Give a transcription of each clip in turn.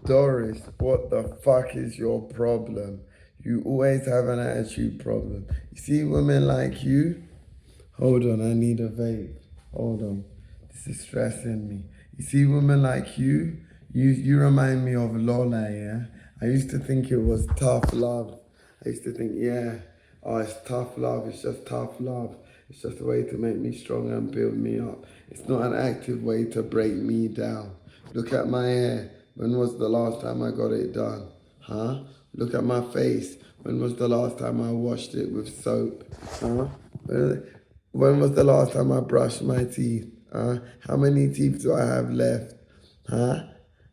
Doris, what the fuck is your problem? You always have an attitude problem. You see women like you? Hold on, I need a vape. Hold on. This is stressing me. You see women like you remind me of Lola, yeah? I used to think it was tough love. I used to think, yeah, oh, it's tough love, it's just tough love. It's just a way to make me stronger and build me up. It's not an active way to break me down. Look at my hair. When was the last time I got it done? Huh? Look at my face. When was the last time I washed it with soap? Huh? When was the last time I brushed my teeth? Huh? How many teeth do I have left? Huh?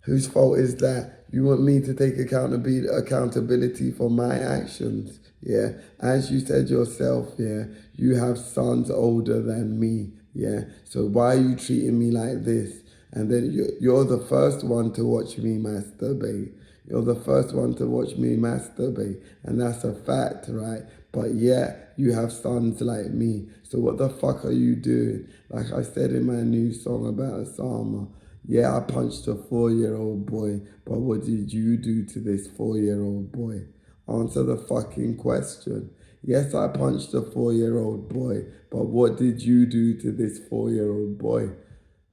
Whose fault is that? You want me to take accountability for my actions? Yeah. As you said yourself, yeah, you have sons older than me. Yeah. So why are you treating me like this? And then you're the first one to watch me masturbate. You're the first one to watch me masturbate. And that's a fact, right? But yeah, you have sons like me. So what the fuck are you doing? Like I said in my new song about Osama. Yeah, I punched a 4-year-old boy, but what did you do to this 4-year-old boy? Answer the fucking question. Yes, I punched a 4-year-old boy, but what did you do to this 4-year-old boy?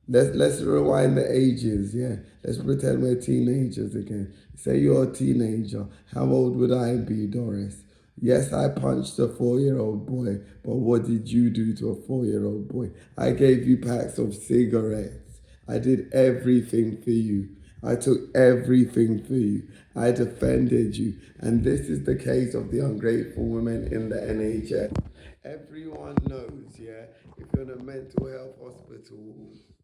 Let's rewind the ages, yeah. Let's pretend we're teenagers again. Say you're a teenager. How old would I be, Doris? Yes, I punched a 4-year-old boy, but what did you do to a 4-year-old boy? I gave you packs of cigarettes. I did everything for you. I took everything for you. I defended you. And this is the case of the ungrateful women in the NHS. Everyone knows, yeah, if you're in a mental health hospital,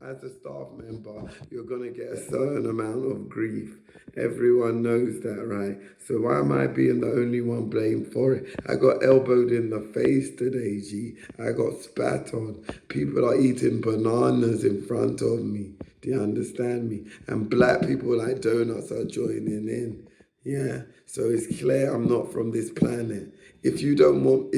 as a staff member, you're going to get a certain amount of grief. Everyone knows that, right? So why am I being the only one blamed for it? I got elbowed in the face today, G. I got spat on. People are eating bananas in front of me. Do you understand me? And black people like donuts are joining in. Yeah, so it's clear I'm not from this planet. If you don't want,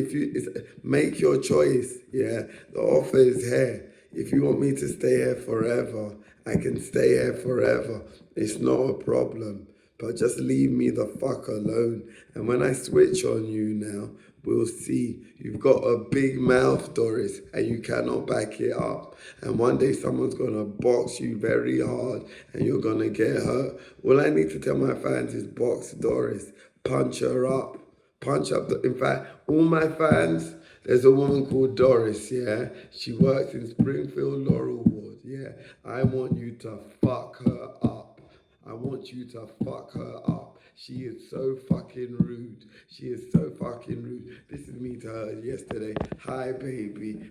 make your choice. Yeah, the offer is here. If you want me to stay here forever, I can stay here forever. It's not a problem. But just leave me the fuck alone. And when I switch on you now, we'll see. You've got a big mouth, Doris, and you cannot back it up. And one day someone's going to box you very hard and you're going to get hurt. All I need to tell my fans is box Doris. Punch her up. Punch up. In fact, all my fans, there's a woman called Doris, yeah? She works in Springfield Laurel Ward, yeah? I want you to fuck her up. I want you to fuck her up. She is so fucking rude. She is so fucking rude. This is me to her yesterday. Hi, baby.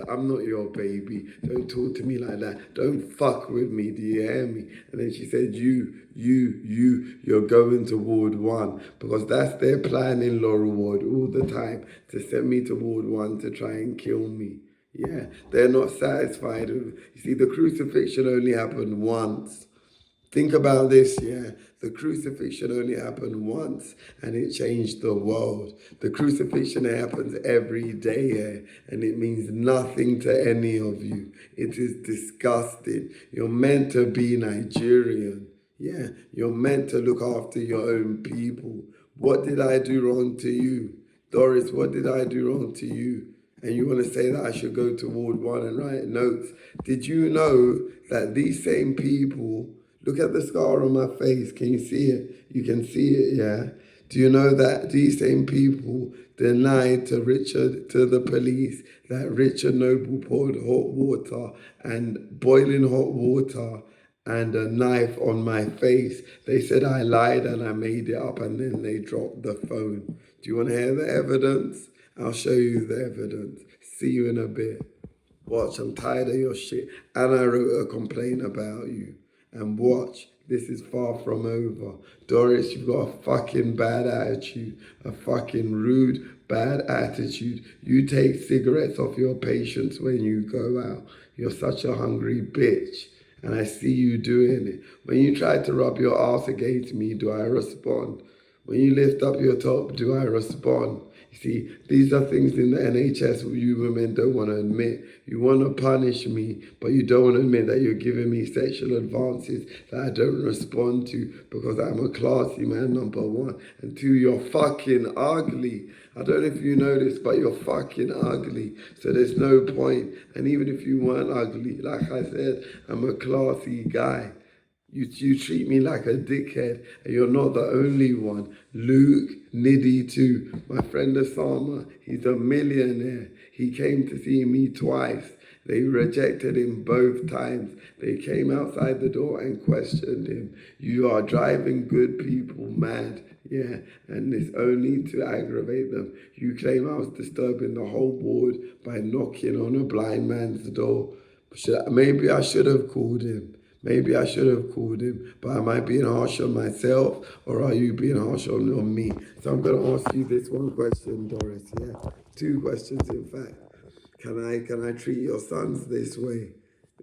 I'm not your baby. Don't talk to me like that. Don't fuck with me. Do you hear me? And then she said, you're going to Ward 1. Because that's their plan in Laurel Ward all the time. To send me to Ward 1 to try and kill me. Yeah, they're not satisfied. You see, the crucifixion only happened once. Think about this, yeah. The crucifixion only happened once and it changed the world. The crucifixion happens every day, yeah, and it means nothing to any of you. It is disgusting. You're meant to be Nigerian. Yeah, you're meant to look after your own people. What did I do wrong to you? Doris, what did I do wrong to you? And you want to say that I should go to Ward 1 and write notes. Did you know that these same people, look at the scar on my face, can you see it? You can see it, yeah? Do you know that these same people denied to the police, that Richard Noble poured hot water and boiling hot water and a knife on my face. They said I lied and I made it up and then they dropped the phone. Do you want to hear the evidence? I'll show you the evidence. See you in a bit. Watch, I'm tired of your shit. And I wrote a complaint about you. And watch, this is far from over. Doris, you've got a fucking bad attitude. A fucking rude, bad attitude. You take cigarettes off your patients when you go out. You're such a hungry bitch. And I see you doing it. When you try to rub your ass against me, do I respond? When you lift up your top, do I respond? You see, these are things in the NHS you women don't want to admit. You want to punish me, but you don't want to admit that you're giving me sexual advances that I don't respond to because I'm a classy man, number one. And two, you're fucking ugly. I don't know if you know this, but you're fucking ugly. So there's no point. And even if you weren't ugly, like I said, I'm a classy guy. You treat me like a dickhead, and you're not the only one. Luke, Niddy too. My friend Osama, he's a millionaire. He came to see me twice. They rejected him both times. They came outside the door and questioned him. You are driving good people mad. Yeah, and it's only to aggravate them. You claim I was disturbing the whole ward by knocking on a blind man's door. Maybe I should have called him. Maybe I should have called him, but am I being harsh on myself or are you being harsh on me? So I'm going to ask you this one question, Doris, yeah? Two questions, in fact. Can I treat your sons this way?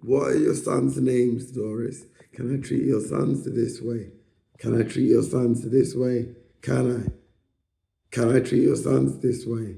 What are your sons' names, Doris? Can I treat your sons this way? Can I treat your sons this way? Can I? Can I treat your sons this way?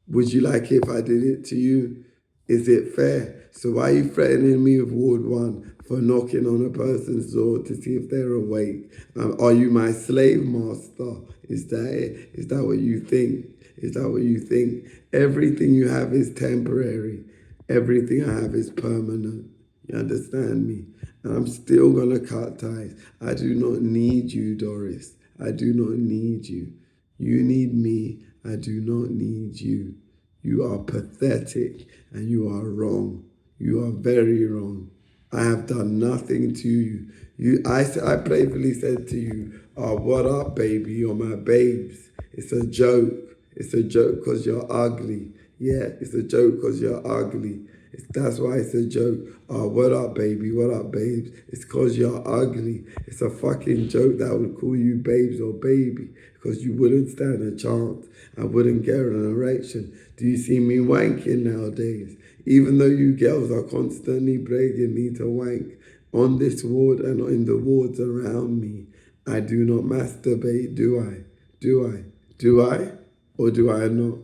Would you like it if I did it to you? Is it fair? So why are you threatening me with Ward 1 for knocking on a person's door to see if they're awake? Are you my slave master? Is that it? Is that what you think? Is that what you think? Everything you have is temporary. Everything I have is permanent. You understand me? And I'm still going to cut ties. I do not need you, Doris. I do not need you. You need me. I do not need you. You are pathetic and you are wrong. You are very wrong. I have done nothing to you. I playfully said to you, oh, what up, baby? You're my babes. It's a joke. It's a joke because you're ugly. Yeah, it's a joke because you're ugly. That's why it's a joke. Oh, what up, baby? What up, babes? It's because you're ugly. It's a fucking joke that I would call you babes or baby because you wouldn't stand a chance. I wouldn't get an erection. Do you see me wanking nowadays? Even though you girls are constantly begging me to wank on this ward and in the wards around me, I do not masturbate, do I? Do I? Do I? Or do I not?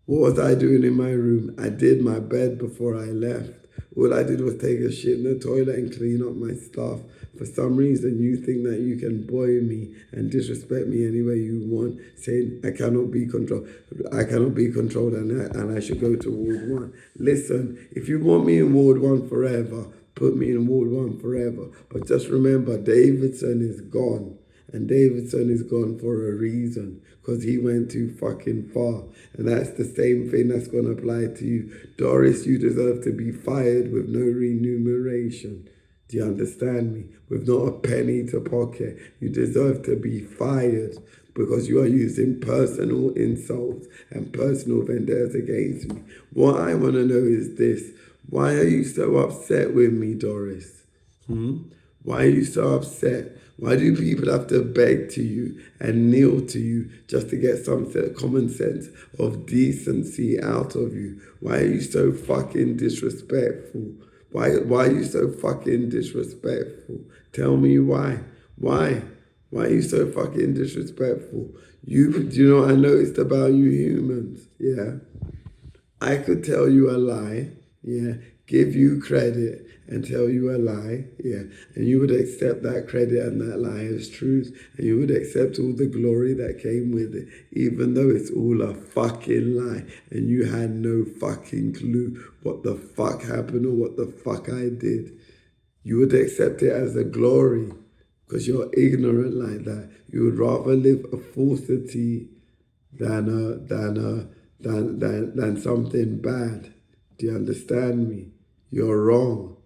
What was I doing in my room? I did my bed before I left. All I did was take a shit in the toilet and clean up my stuff. For some reason, you think that you can boy me and disrespect me any way you want, saying I cannot be controlled. I cannot be controlled and I should go to Ward 1. Listen, if you want me in Ward 1 forever, put me in Ward 1 forever. But just remember, Davidson is gone. And Davidson is gone for a reason, because he went too fucking far. And that's the same thing that's going to apply to you. Doris, you deserve to be fired with no remuneration. Do you understand me? With not a penny to pocket. You deserve to be fired because you are using personal insults and personal vendettas against me. What I want to know is this. Why are you so upset with me, Doris? Why are you so upset? Why do people have to beg to you and kneel to you just to get some common sense of decency out of you? Why are you so fucking disrespectful? Why are you so fucking disrespectful? Tell me why. Why? Why are you so fucking disrespectful? Do you know what I noticed about you humans? Yeah. I could tell you a lie, yeah, give you credit and tell you a lie, yeah, and you would accept that credit and that lie as truth, and you would accept all the glory that came with it, even though it's all a fucking lie, and you had no fucking clue what the fuck happened or what the fuck I did. You would accept it as a glory because you're ignorant like that. You would rather live a falsity than something bad. Do you understand me? You're wrong.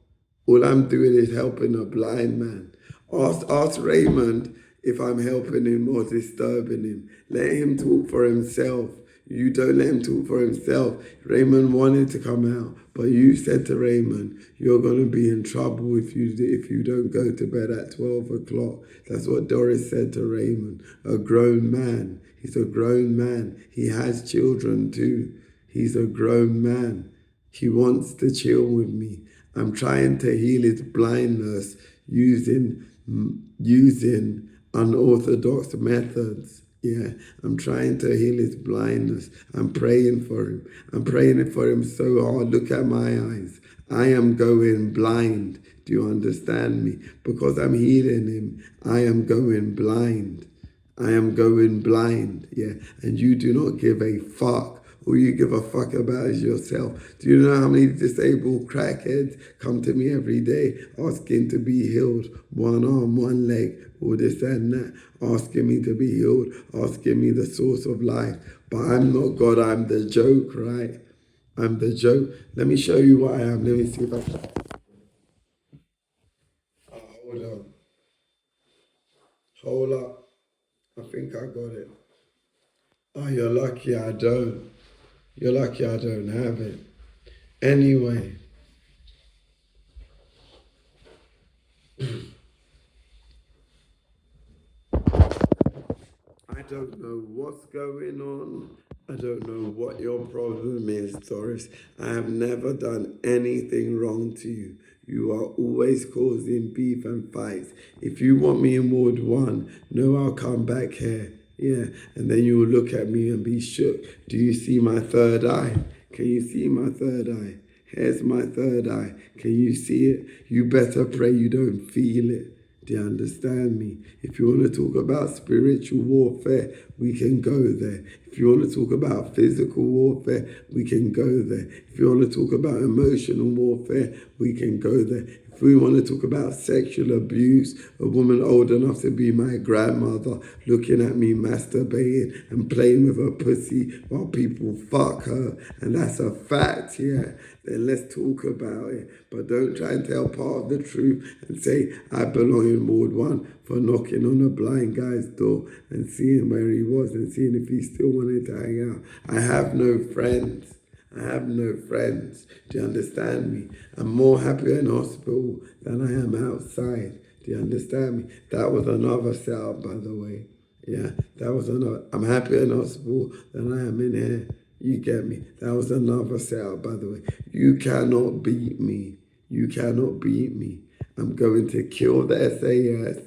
All I'm doing is helping a blind man. Ask Raymond if I'm helping him or disturbing him. Let him talk for himself. You don't let him talk for himself. Raymond wanted to come out, but you said to Raymond, you're going to be in trouble if you don't go to bed at 12 o'clock. That's what Doris said to Raymond. A grown man. He's a grown man. He has children too. He's a grown man. He wants to chill with me. I'm trying to heal his blindness using unorthodox methods. Yeah, I'm trying to heal his blindness. I'm praying for him. I'm praying for him so hard. Look at my eyes. I am going blind. Do you understand me? Because I'm healing him, I am going blind. I am going blind. Yeah, and you do not give a fuck. All you give a fuck about is yourself. Do you know how many disabled crackheads come to me every day asking to be healed? One arm, one leg, all this and that, asking me to be healed, asking me the source of life. But I'm not God, I'm the joke, right? I'm the joke. Let me show you what I am. Let me see if I can. Oh, hold on. Hold up. I think I got it. Oh, you're lucky I don't. You're lucky I don't have it. Anyway, I don't know what's going on. I don't know what your problem is, Doris. I have never done anything wrong to you. You are always causing beef and fights. If you want me in Ward 1, no, I'll come back here. Yeah, and then you will look at me and be shook. Do you see my third eye? Can you see my third eye? Here's my third eye. Can you see it? You better pray you don't feel it. Do you understand me? If you want to talk about spiritual warfare, we can go there. If you want to talk about physical warfare, we can go there. If you want to talk about emotional warfare, we can go there. If we want to talk about sexual abuse, a woman old enough to be my grandmother looking at me masturbating and playing with her pussy while people fuck her, and that's a fact, yeah, then let's talk about it. But don't try and tell part of the truth and say, I belong in Ward 1 for knocking on a blind guy's door and seeing where he was and seeing if he still wanted to hang out. I have no friends. I have no friends. Do you understand me? I'm more happier in hospital than I am outside. Do you understand me? That was another setup, by the way. Yeah, that was another. I'm happier in hospital than I am in here. You get me? That was another setup, by the way. You cannot beat me. You cannot beat me. I'm going to kill the SAS,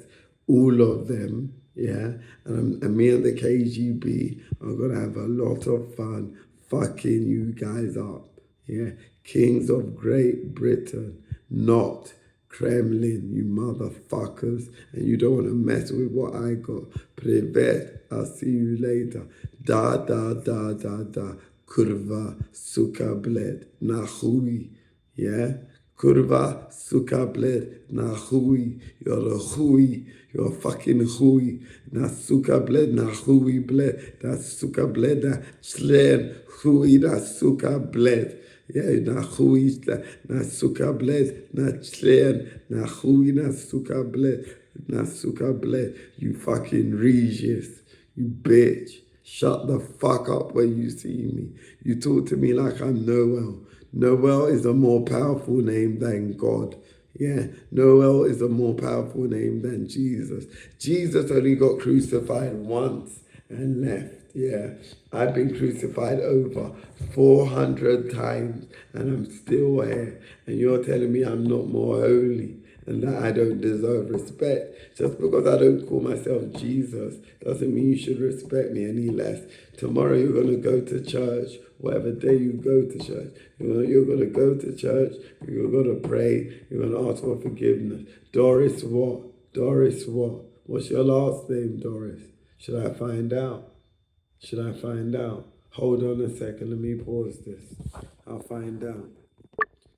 all of them. Yeah, and me and the KGB are gonna have a lot of fun fucking you guys up. Yeah, kings of Great Britain, not Kremlin, you motherfuckers. And you don't want to mess with what I got. Privet, I'll see you later. Da da da da da. Kurva, suka bled, nahui. Yeah? Kurva, suka bled, nahui. You're a hui. You're a fucking hui. Na suka bled, na hui bled. Na suka bled, na slen. Hui, na suka bled. Yeah, na hui, na suka bled, na slen. Na hui, na suka bled. Na suka bled. You fucking Regis. You bitch. Shut the fuck up when you see me. You talk to me like I'm Noel. Noel is a more powerful name than God. Yeah, Noel is a more powerful name than Jesus. Jesus only got crucified once and left. Yeah, I've been crucified over 400 times and I'm still here. And you're telling me I'm not more holy and that I don't deserve respect. Just because I don't call myself Jesus doesn't mean you should respect me any less. Tomorrow you're going to go to church, whatever day you go to church. You're going to go to church, you're going to pray, you're going to ask for forgiveness. Doris what? Doris what? What's your last name, Doris? Should I find out? Should I find out? Hold on a second, let me pause this. I'll find out.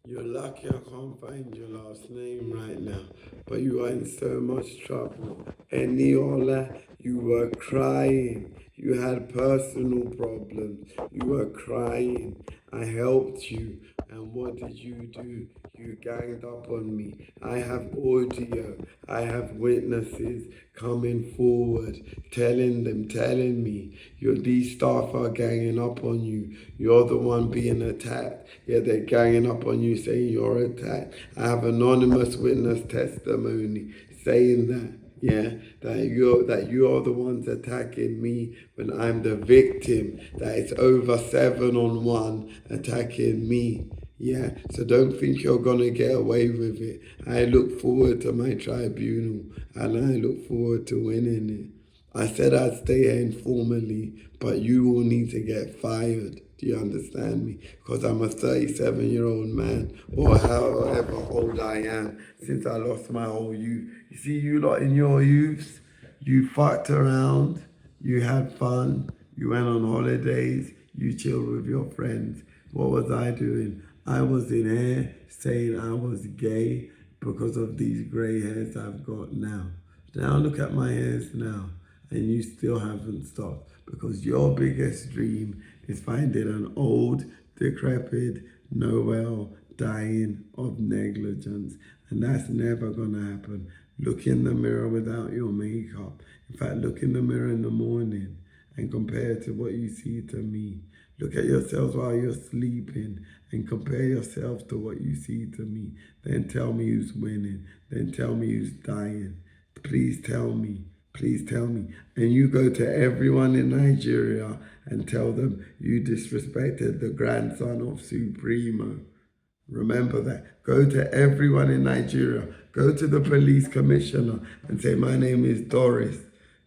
You're lucky I can't find your last name right now, but you are in so much trouble. Eniola, you were crying. You had personal problems. You were crying. I helped you. And what did you do? You ganged up on me. I have audio. I have witnesses coming forward, telling me, these staff are ganging up on you. You're the one being attacked. Yeah, they're ganging up on you saying you're attacked. I have anonymous witness testimony saying that. Yeah, that you're the ones attacking me when I'm the victim. That it's over 7-on-1 attacking me. Yeah, so don't think you're gonna get away with it. I look forward to my tribunal and I look forward to winning it. I said I'd stay here informally, but you will need to get fired. Do you understand me? Because I'm a 37-year-old man, or however old I am, since I lost my whole youth. You see, you lot in your youth, you fucked around, you had fun, you went on holidays, you chilled with your friends. What was I doing? I was in here saying I was gay because of these grey hairs I've got now. Now look at my hairs now, and you still haven't stopped, because your biggest dream is finding an old, decrepit Noel dying of negligence, and that's never gonna happen. Look in the mirror without your makeup. In fact, look in the mirror in the morning and compare it to what you see to me. Look at yourselves while you're sleeping and compare yourselves to what you see to me. Then tell me who's winning. Then tell me who's dying. Please tell me. Please tell me. And you go to everyone in Nigeria and tell them you disrespected the grandson of Supremo. Remember that. Go to everyone in Nigeria. Go to the police commissioner and say, my name is Doris.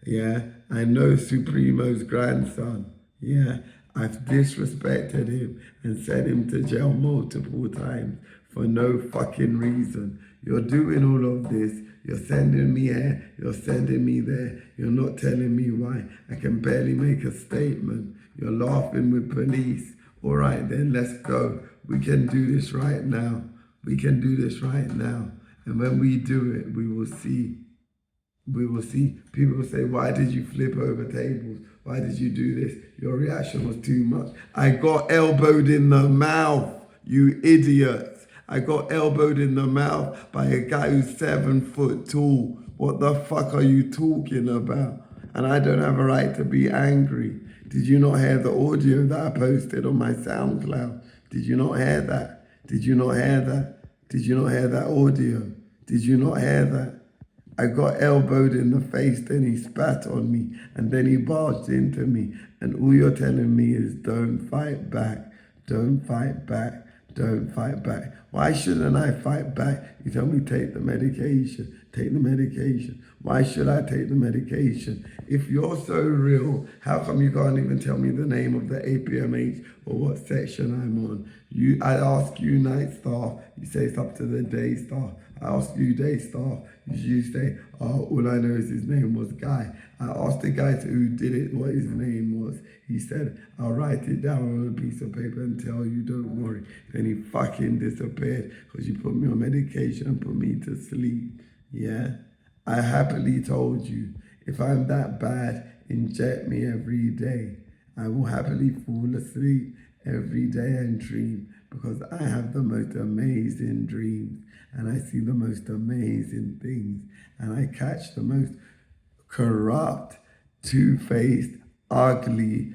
Yeah, I know Supremo's grandson. Yeah, I've disrespected him and sent him to jail multiple times for no fucking reason. You're doing all of this. You're sending me here. You're sending me there. You're not telling me why. I can barely make a statement. You're laughing with police. All right, then let's go. We can do this right now. We can do this right now. And when we do it, we will see. We will see. People will say, why did you flip over tables? Why did you do this? Your reaction was too much. I got elbowed in the mouth, you idiots. I got elbowed in the mouth by a guy who's 7 foot tall. What the fuck are you talking about? And I don't have a right to be angry. Did you not hear the audio that I posted on my SoundCloud? Did you not hear that? Did you not hear that? Did you not hear that audio? Did you not hear that? I got elbowed in the face, then he spat on me, and then he barged into me. And all you're telling me is don't fight back, don't fight back, don't fight back. Why shouldn't I fight back? You tell me take the medication, take the medication. Why should I take the medication? If you're so real, how come you can't even tell me the name of the APMH or what section I'm on? I ask you night staff, you say it's up to the day staff. I ask you day staff, you say, oh, all I know is his name was Guy. I asked the guy who did it what his name was. He said, I'll write it down on a piece of paper and tell you, don't worry. Then he fucking disappeared because you put me on medication and put me to sleep. Yeah? I happily told you, if I'm that bad, inject me every day. I will happily fall asleep every day and dream, because I have the most amazing dreams and I see the most amazing things and I catch the most corrupt, two-faced, ugly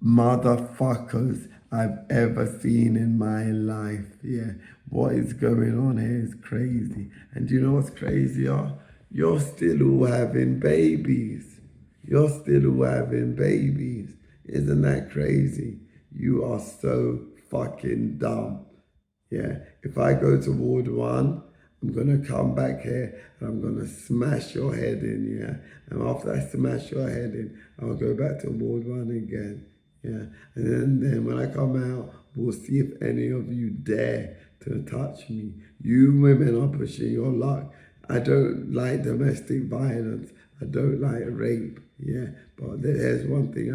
motherfuckers I've ever seen in my life. Yeah, what is going on here is crazy. And do you know what's crazier? You're still all having babies. You're still all having babies. Isn't that crazy? You are so fucking dumb. Yeah, if I go to Ward 1, I'm going to come back here and I'm going to smash your head in, yeah? And after I smash your head in, I'll go back to Ward 1 again, yeah? And then when I come out, we'll see if any of you dare to touch me. You women are pushing your luck. I don't like domestic violence. I don't like rape, yeah? But there's one thing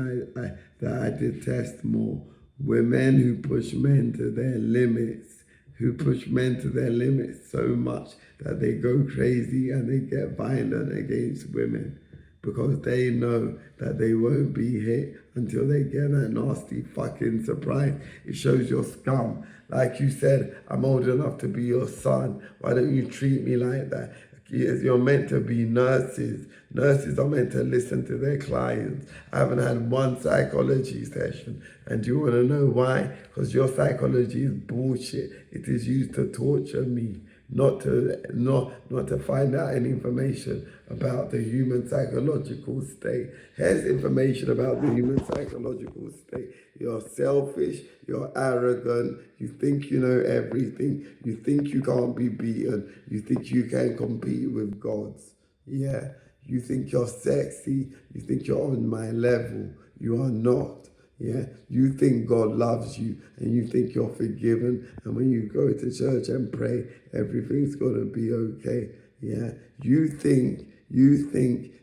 that I detest more. Women who push men to their limits, who push men to their limits so much that they go crazy and they get violent against women because they know that they won't be hit until they get that nasty fucking surprise. It shows your scum. Like you said, I'm old enough to be your son. Why don't you treat me like that? You're meant to be nurses. Nurses are meant to listen to their clients. I haven't had one psychology session. And do you want to know why? Because your psychology is bullshit. It is used to torture me, not to find out any information about the human psychological state. Here's information about the human psychological state. You're selfish, you're arrogant, you think you know everything, you think you can't be beaten, you think you can compete with gods. Yeah, You think you're sexy. You think you're on my level. You are not. Yeah, you think God loves you and you think you're forgiven, and when you go to church and pray, everything's gonna be okay. Yeah, you think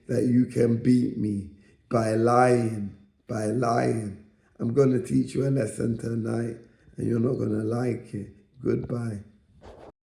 that you can beat me by lying, by lying. I'm gonna teach you a lesson tonight, and you're not gonna like it. Goodbye.